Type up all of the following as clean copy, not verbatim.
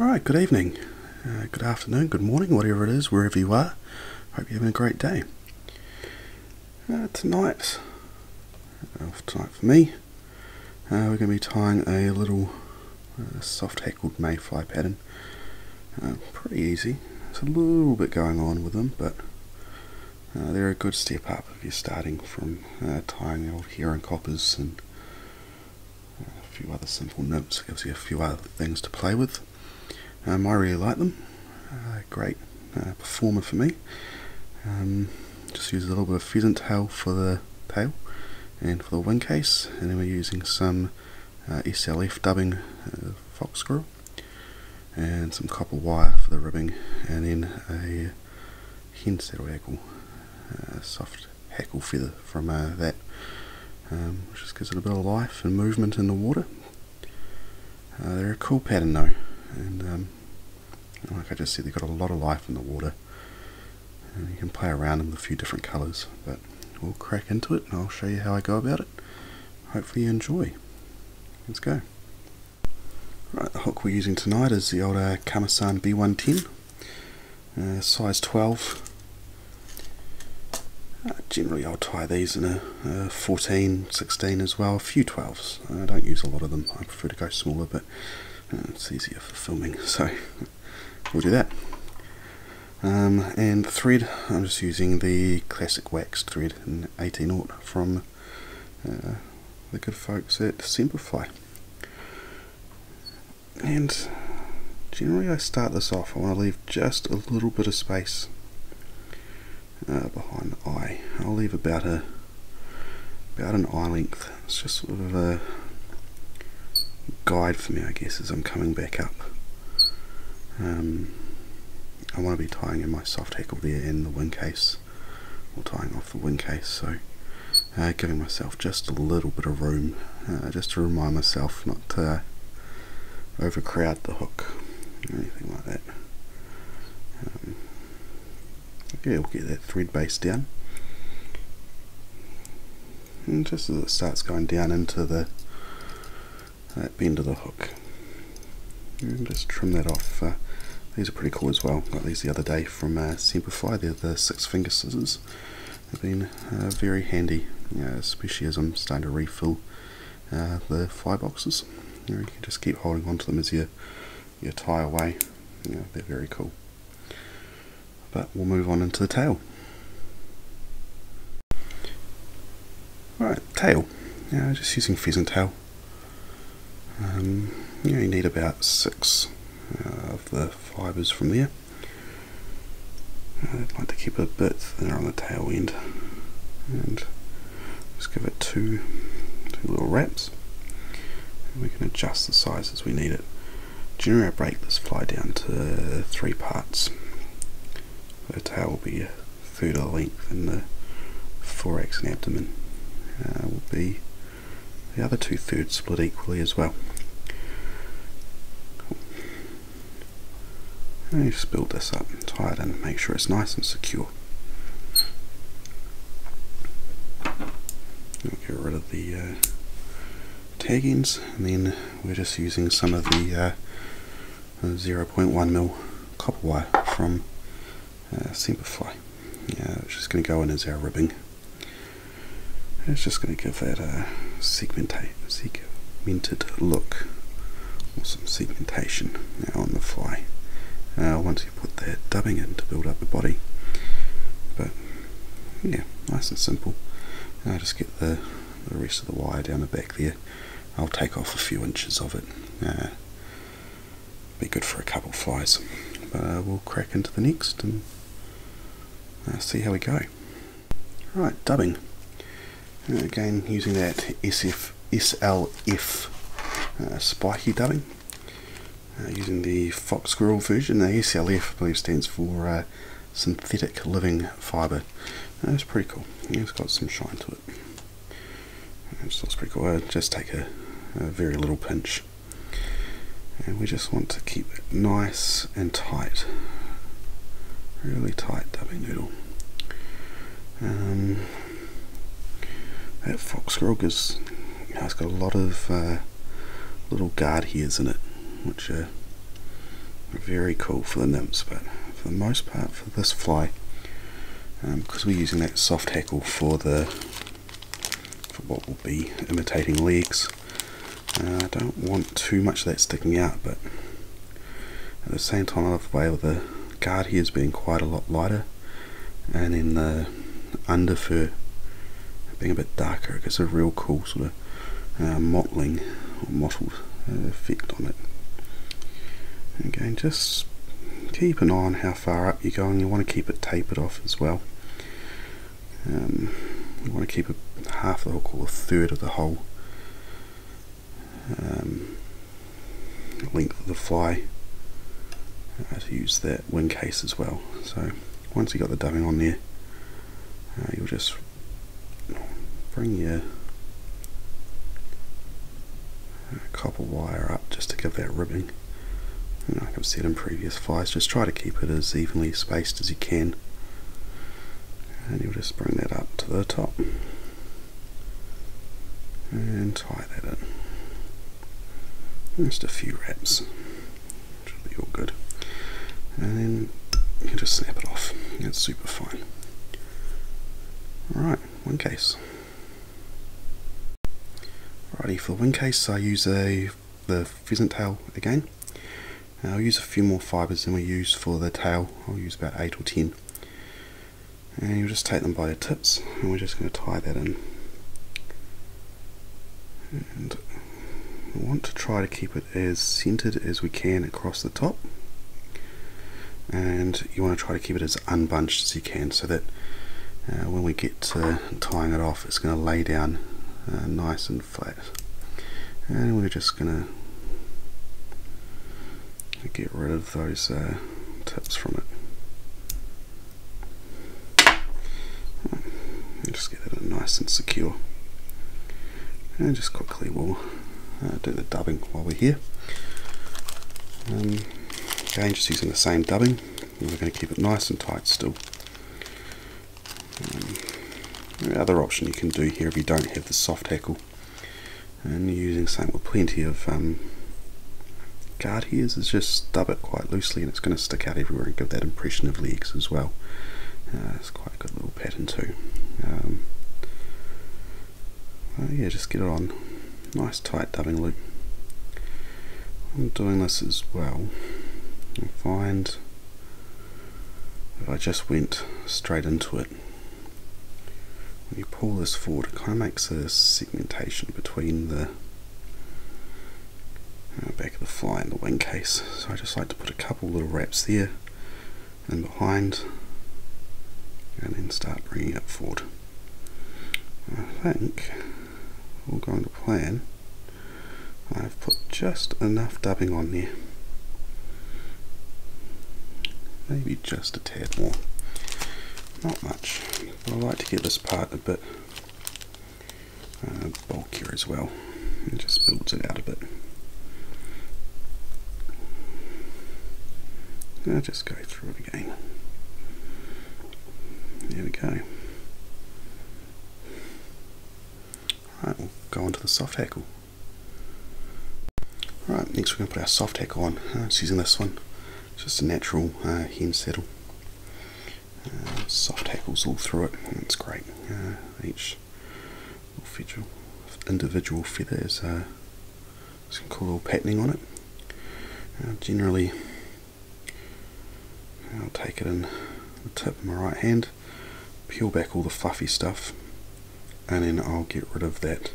Alright, good evening, good afternoon, good morning, whatever it is, wherever you are. Hope you're having a great day. Tonight for me, we're going to be tying a little soft hackled Mayfly pattern. Pretty easy. There's a little bit going on with them, but they're a good step up if you're starting from tying old Hare and Coppers and a few other simple nibs. It gives you a few other things to play with. I really like them. Great performer for me. Just use a little bit of pheasant tail for the tail and for the wing case, and then we're using some SLF dubbing fox squirrel and some copper wire for the ribbing, and then a hen saddle hackle, soft hackle feather from that, which just gives it a bit of life and movement in the water. They're a cool pattern though, and like I just said, they've got a lot of life in the water, and you can play around them with a few different colours, but we'll crack into it and I'll show you how I go about it. Hopefully you enjoy. Let's go. Right, the hook we're using tonight is the old Kamasan B110, size 12. Generally I'll tie these in a 14, 16 as well, a few 12s. I don't use a lot of them, I prefer to go smaller, but it's easier for filming, so we'll do that. And thread, I'm just using the classic waxed thread in 18/0 from the good folks at Semperfli. And generally I start this off, I want to leave just a little bit of space behind the eye. I'll leave about an eye length. It's just sort of a guide for me, I guess, as I'm coming back up. I want to be tying in my soft hackle there in the wing case, or tying off the wing case, so giving myself just a little bit of room, just to remind myself not to overcrowd the hook or anything like that. Okay, we'll get that thread base down, and just as it starts going down into that bend of the hook, and just trim that off. These are pretty cool as well. Got these the other day from Semperfli. They're the 6-finger scissors. They've been very handy, especially as I'm starting to refill the fly boxes. You can just keep holding on to them as you tie away. They're very cool. But we'll move on into the tail. Alright, tail. Just using pheasant tail. You need about 6 of the fibres from there. I'd like to keep it a bit thinner on the tail end, and just give it two little wraps, and we can adjust the size as we need it. Generally I break this fly down to 3 parts. The tail will be a third of the length, and the thorax and abdomen will be the other 2/3 split equally as well. And you just build this up and tie it in and make sure it's nice and secure. We'll get rid of the tag ends, and then we're just using some of the 0.1mm copper wire from Semperfli, which is going to go in as our ribbing. It's just going to give that a segmented look, or some segmentation on the fly. Once you put that dubbing in to build up the body. But yeah, nice and simple. Just get the rest of the wire down the back there. I'll take off a few inches of it. Be good for a couple flies. But we'll crack into the next and see how we go. Right, dubbing. Again, using that SLF spiky dubbing. Using the fox squirrel version. The SLF I believe stands for synthetic living fibre. It's pretty cool. It's got some shine to it. It looks pretty cool. I just take a very little pinch, and we just want to keep it nice and tight, really tight dubbing noodle. That fox squirrel gives, it's got a lot of little guard hairs in it, which are very cool for the nymphs, but for the most part for this fly, because we're using that soft hackle for what will be imitating legs, I don't want too much of that sticking out, but at the same time I love the way of the guard here is being quite a lot lighter, and then the under fur being a bit darker. It gives a real cool sort of mottling or mottled effect on it. Again, just keep an eye on how far up you're going. You want to keep it tapered off as well. You want to keep it half the hook or a third of the whole length of the fly to use that wing case as well. So once you got the dubbing on there, you'll just bring your copper wire up just to give that ribbing. And like I've said in previous flies, just try to keep it as evenly spaced as you can, and you'll just bring that up to the top and tie that in. Just a few wraps, which will be all good, and then you can just snap it off. It's super fine. Alright, wing case. Alrighty, for the wing case I use the pheasant tail again. I'll use a few more fibres than we use for the tail. I'll use about 8 or 10. And you'll just take them by the tips, and we're just going to tie that in. And we want to try to keep it as centered as we can across the top, and you want to try to keep it as unbunched as you can, so that when we get to tying it off, it's going to lay down nice and flat. And we're just going to get rid of those tips from it. And just get it nice and secure. And just quickly we'll do the dubbing while we're here. Again, just using the same dubbing, and we're going to keep it nice and tight still. The other option you can do here, if you don't have the soft hackle and you're using something with plenty of guard hairs, is just dub it quite loosely, and it's going to stick out everywhere and give that impression of legs as well. It's quite a good little pattern too. Yeah, just get it on nice tight dubbing loop. I'm doing this as well. I find if I just went straight into it, when you pull this forward, it kind of makes a segmentation between the back of the fly and the wing case. So I just like to put a couple little wraps there and behind, and then start bringing it forward. I think, all going to plan, I've put just enough dubbing on there, maybe just a tad more, not much, but I like to get this part a bit bulkier as well. It just builds it out a bit. I'll just go through it again. There we go. Alright, we'll go on to the soft hackle. Alright, next we're going to put our soft hackle on. Just using this one. It's just a natural hen saddle. Soft hackles all through it, and it's great. Each individual feather has some cool little patterning on it. Generally, I'll take it in the tip of my right hand, peel back all the fluffy stuff, and then I'll get rid of that,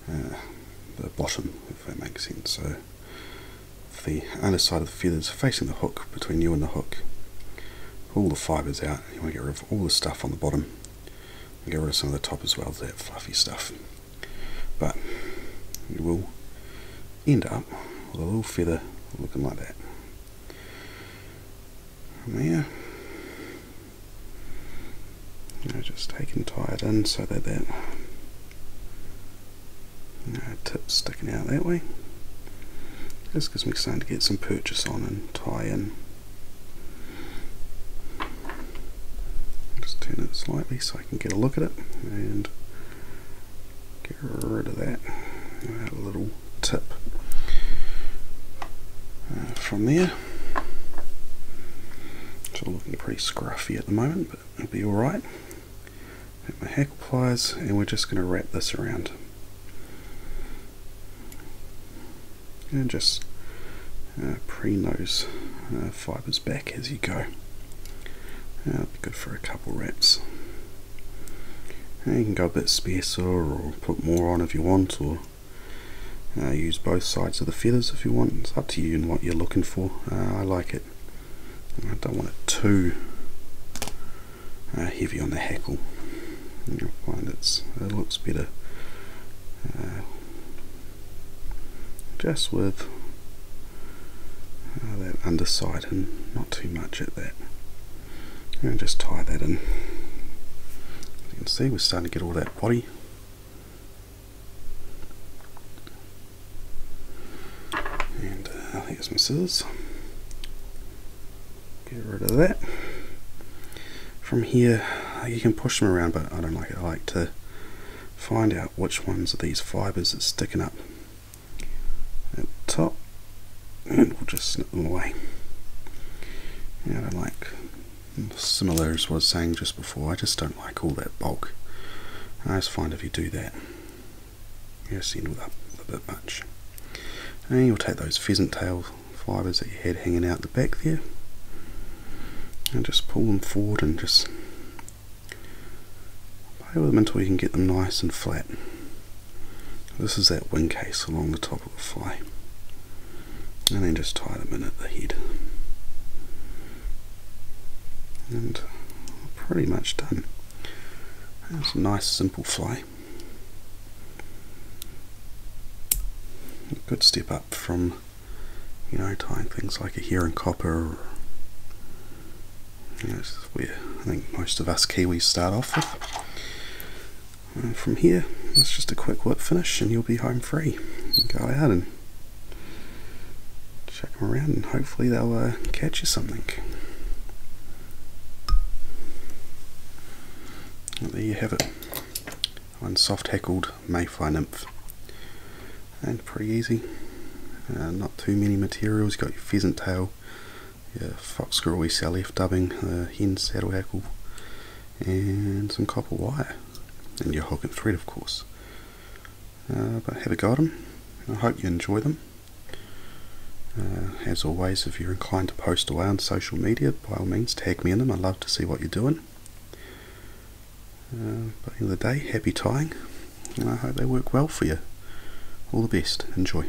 the bottom, if that makes sense. So if the underside of the feathers facing the hook, between you and the hook, pull the fibres out. You want to get rid of all the stuff on the bottom, and get rid of some of the top as well as that fluffy stuff. But you will end up with a little feather looking like that. From there, just take and tie it in so that that tip's sticking out that way. This gives me something to get some purchase on and tie in. Just turn it slightly so I can get a look at it and get rid of that little tip. From there, looking pretty scruffy at the moment, but it'll be alright. Got my hackle pliers, and we're just going to wrap this around. And just preen those fibres back as you go. That'll be good for a couple wraps. And you can go a bit sparser or put more on if you want, or use both sides of the feathers if you want. It's up to you and what you're looking for. I like it. I don't want it too heavy on the hackle. You'll find it looks better just with that underside and not too much at that. And just tie that in. As you can see, we're starting to get all that body. And here's my scissors. Get rid of that. From here, you can push them around, but I don't like it. I like to find out which ones of these fibres are sticking up at the top, and we'll just snip them away. Yeah, I don't like, similar as I was saying just before, I just don't like all that bulk. I just find if you do that, you just end up with a bit much. And you'll take those pheasant tail fibres that you had hanging out the back there, and just pull them forward and just play with them until you can get them nice and flat. This is that wing case along the top of the fly, and then just tie them in at the head. And pretty much done. That's a nice simple fly. A good step up from, you know, tying things like a Hare and Copper, or, you know, this is where I think most of us Kiwis start off with. And from here, it's just a quick whip finish and you'll be home free. You can go out and check them around and hopefully they'll catch you something. Well, there you have it. One soft hackled Mayfly nymph. And pretty easy. Not too many materials. You've got your pheasant tail, your fox squirrel we sell left dubbing, hen saddle hackle, and some copper wire. And your hook and thread, of course. But have a go at them. I hope you enjoy them. As always, if you're inclined to post away on social media, by all means tag me in them. I'd love to see what you're doing. But at the end of the day, happy tying, and I hope they work well for you. All the best. Enjoy.